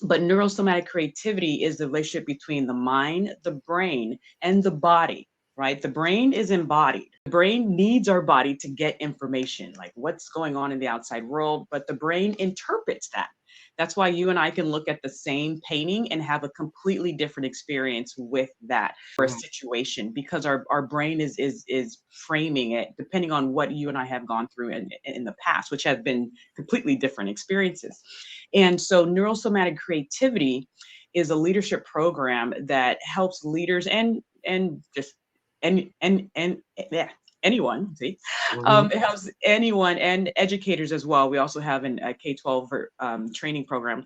But neurosomatic creativity is the relationship between the mind, the brain, and the body, right? The brain is embodied. The brain needs our body to get information, like what's going on in the outside world, but the brain interprets that. That's why you and I can look at the same painting and have a completely different experience with that or a Mhm. situation, because our brain is framing it depending on what you and I have gone through in the past, which have been completely different experiences. And so neurosomatic creativity is a leadership program that helps leaders and just and yeah, anyone. See, Mhm. it helps anyone and educators as well. We also have a K-12 training program.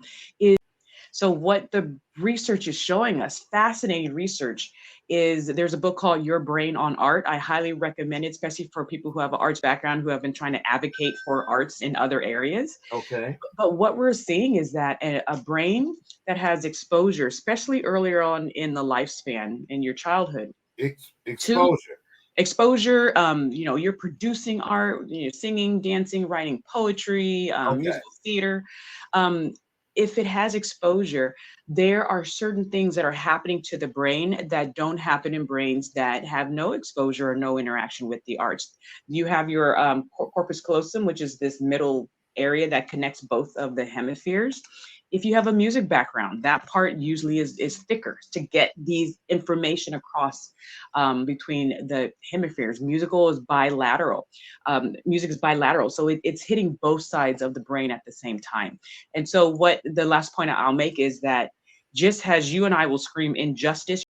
So what the research is showing us, fascinating research, is there's a book called Your Brain on Art. I highly recommend it, especially for people who have an arts background, who have been trying to advocate for arts in other areas. Okay. But what we're seeing is that a brain that has exposure, especially earlier on in the lifespan in your childhood, to Exposure. exposure, you're producing art, singing, dancing, writing poetry, Okay. musical theater. Um, if it has exposure, there are certain things that are happening to the brain that don't happen in brains that have no exposure or no interaction with the arts. You have your corpus callosum, which is this middle area that connects both of the hemispheres. If you have a music background, that part usually is thicker to get these information across between the hemispheres. Music is bilateral, so it's hitting both sides of the brain at the same time. And so, what the last point I'll make is that just as you and I will scream injustice,